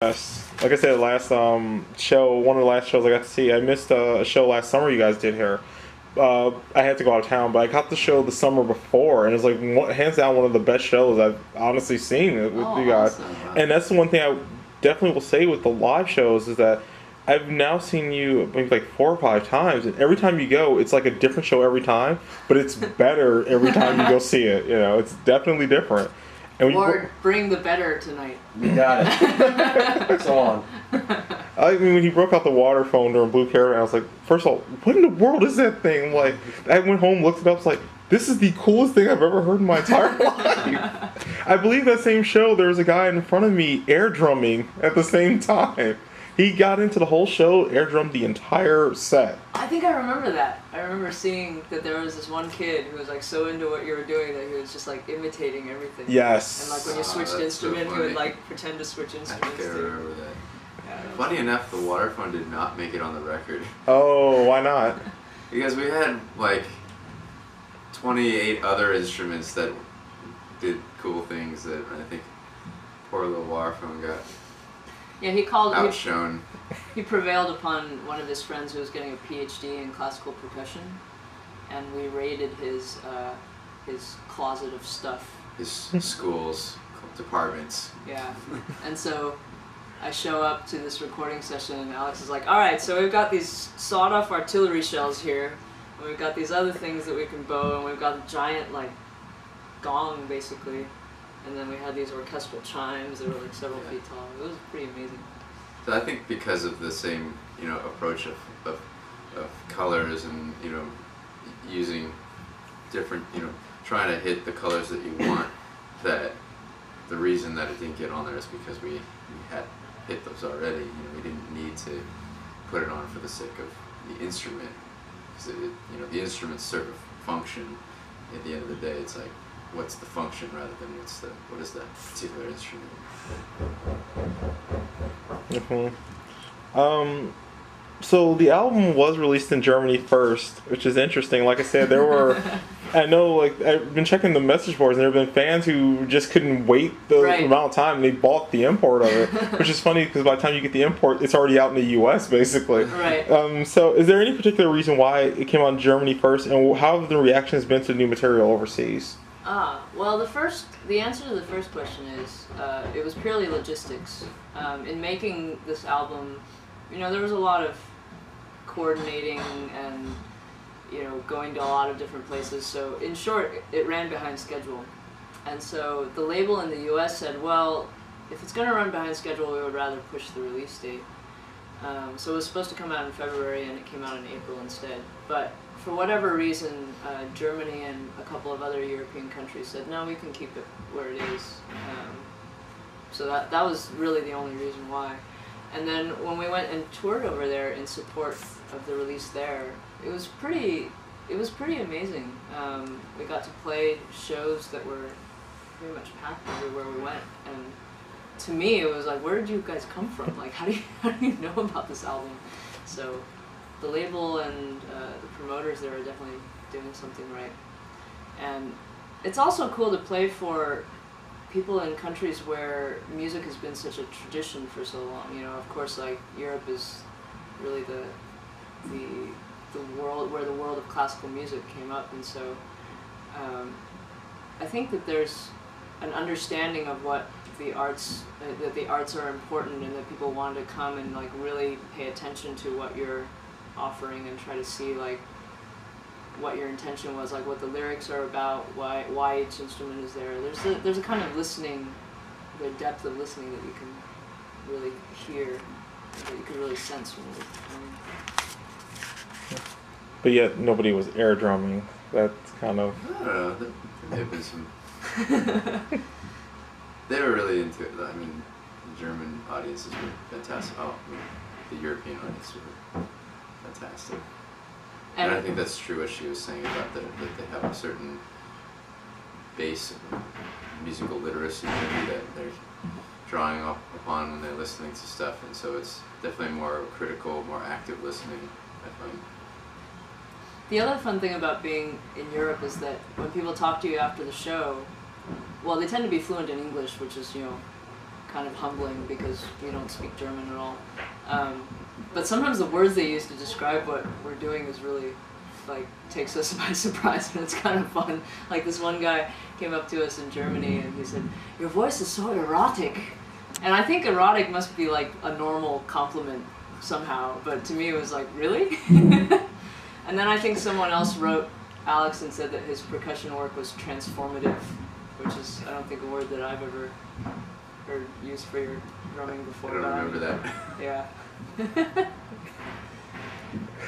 Yes. Like I said, last show, one of the last shows I got to see, I missed a show last summer you guys did here. I had to go out of town, but I got the show the summer before, and it was like hands down one of the best shows I've honestly seen with you guys. Awesome. Wow. And that's the one thing I definitely will say with the live shows is that I've now seen you maybe like 4 or 5 times, and every time you go, it's like a different show every time, but it's better every time you go see it. You know, it's definitely different. And Or bring the better tonight. You got it. It's on. I mean, when he broke out the water phone during Blue Caravan, I was like, first of all, what in the world is that thing? Like, I went home, looked it up, was like, this is the coolest thing I've ever heard in my entire life. I believe that same show, there was a guy in front of me air drumming at the same time. He got into the whole show, air drummed the entire set. I think I remember that. I remember seeing that there was this one kid who was like so into what you were doing that he was just like imitating everything. Yes. And like when you switched instrument, he would like pretend to switch I instruments think I too. remember that. Yeah, Funny enough, the waterphone did not make it on the record. Oh, why not? Because we had like 28 other instruments that did cool things that I think poor little waterphone got yeah, he called. outshone. He prevailed upon one of his friends who was getting a PhD in classical percussion, and we raided his closet of stuff. His schools, departments. Yeah, and so I show up to this recording session, and Alex is like, "All right, so we've got these sawed-off artillery shells here, and we've got these other things that we can bow, and we've got a giant like gong, basically." And then we had these orchestral chimes that were like several feet tall. It was pretty amazing. So I think because of the same, approach of colors and, using different, trying to hit the colors that you want, that the reason that it didn't get on there is because we had hit those already. We didn't need to put it on for the sake of the instrument. Because the instruments serve a function. At the end of the day, it's like, what's the function rather than what is that particular instrument? So the album was released in Germany first, which is interesting. Like I said, there were, I know, like I've been checking the message boards, and there have been fans who just couldn't wait the amount of time, and they bought the import of it, which is funny because by the time you get the import, it's already out in the U.S. basically. Right. So is there any particular reason why it came out in Germany first, and how have the reactions been to the new material overseas? Well, the answer to the first question is, it was purely logistics. In making this album, there was a lot of coordinating and, going to a lot of different places. So in short, it ran behind schedule. And so the label in the US said, well, if it's going to run behind schedule, we would rather push the release date. So it was supposed to come out in February, and it came out in April instead. But for whatever reason, Germany and a couple of other European countries said, no, we can keep it where it is. So that was really the only reason why. And then when we went and toured over there in support of the release there, it was pretty amazing. We got to play shows that were pretty much packed everywhere we went, and to me it was like, where did you guys come from? Like, how do you know about this album? So the label and the promoters there are definitely doing something right. And it's also cool to play for people in countries where music has been such a tradition for so long. Of course, like Europe is really the world where the world of classical music came up, and so I think that there's an understanding of what the arts that the arts are important, and that people want to come and like really pay attention to what you're offering and try to see like what your intention was, like what the lyrics are about, why each instrument is there. There's a kind of listening, the depth of listening that you can really hear, that you can really sense when you're performing. But yet nobody was air drumming. That's kind of. I don't know. There may have been some. They were really into it. I mean, the German audiences were fantastic. Oh, the European audiences were fantastic. And I think that's true what she was saying about that they have a certain base of musical literacy maybe that they're drawing upon when they're listening to stuff, and so it's definitely more critical, more active listening, I find. The other fun thing about being in Europe is that when people talk to you after the show, well, they tend to be fluent in English, which is, kind of humbling because we don't speak German at all. But sometimes the words they use to describe what we're doing is really, like, takes us by surprise, and it's kind of fun. Like, this one guy came up to us in Germany and he said, "Your voice is so erotic." And I think erotic must be like a normal compliment somehow, but to me it was like, really? And then I think someone else wrote Alex and said that his percussion work was transformative, which is, I don't think, a word that I've ever heard used for your drumming before. I don't remember that. Yeah.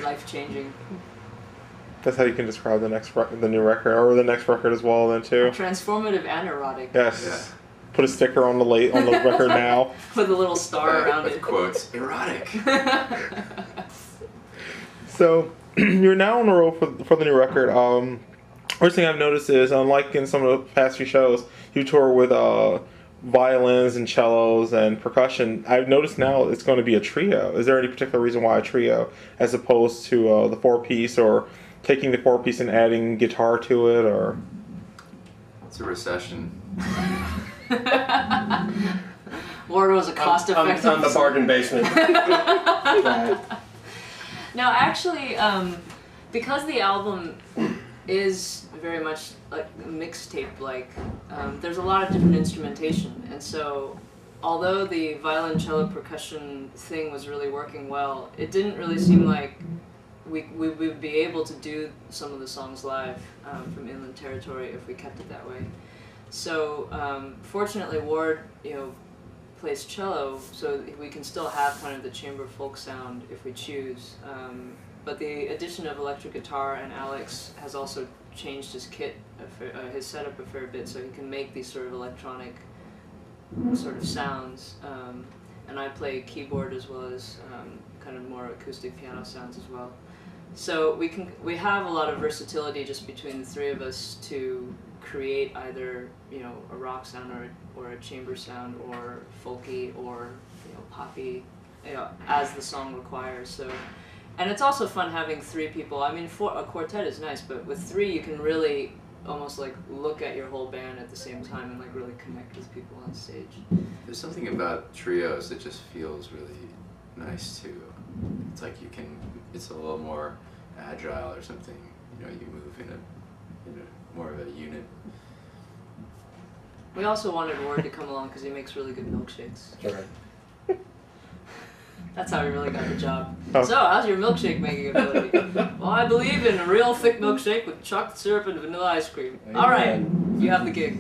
Life-changing. That's how you can describe the new record, or the next record as well, then too. Transformative and erotic. Yes. Yeah. Put a sticker on the record now. With a little star around with it. quotes, erotic. So, you're now on the road for the new record. First thing I've noticed is, unlike in some of the past few shows, you tour with violins and cellos and percussion. I've noticed now it's going to be a trio. Is there any particular reason why a trio, as opposed to the four-piece, or taking the four-piece and adding guitar to it, or? It's a recession. Ward was a cost-effective. On the bargain basement. No, actually, because the album is very much like a mixtape-like, there's a lot of different instrumentation, and so although the violoncello percussion thing was really working well, it didn't really seem like we would be able to do some of the songs live from Inland Territory if we kept it that way. So fortunately, Ward, plays cello, so we can still have kind of the chamber folk sound if we choose. But the addition of electric guitar, and Alex has also changed his kit, his setup a fair bit, so he can make these sort of electronic sort of sounds. And I play keyboard as well as kind of more acoustic piano sounds as well. So we have a lot of versatility just between the three of us to create either a rock sound or a chamber sound or folky or poppy, as the song requires. So, and it's also fun having three people. I mean, a quartet is nice, but with three you can really almost like look at your whole band at the same time and like really connect with people on stage. There's something about trios that just feels really nice too. It's like it's a little more agile or something. You move in a more of a unit. We also wanted Ward to come along because he makes really good milkshakes. Right. That's how we really got the job. Oh. So, how's your milkshake making ability? Well, I believe in a real thick milkshake with chocolate syrup and vanilla ice cream. All right, you have the gig.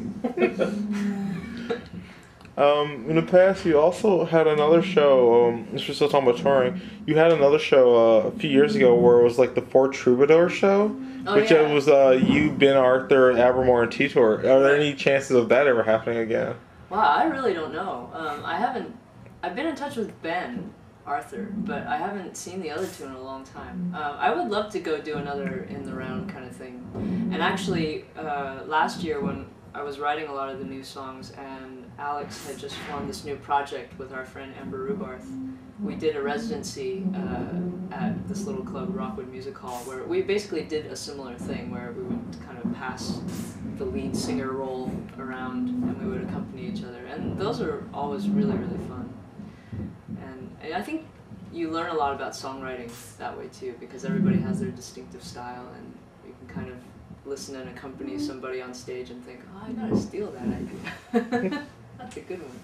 In the past, you also had another show, if you're still talking about touring, you had another show a few years ago where it was like the Four Troubadour show, which yeah. it was you, Ben Arthur, Abermore, and Titor. Are there any chances of that ever happening again? Wow, I really don't know. I've been in touch with Ben Arthur, but I haven't seen the other two in a long time. I would love to go do another in the round kind of thing. And actually, last year when I was writing a lot of the new songs and Alex had just formed this new project with our friend Amber Rubarth, we did a residency at this little club, Rockwood Music Hall, where we basically did a similar thing where we would kind of pass the lead singer role around and we would accompany each other. And those are always really, really fun. And I think you learn a lot about songwriting that way too, because everybody has their distinctive style and you can kind of listen and accompany somebody on stage and think, oh, I gotta steal that idea. That's a good one.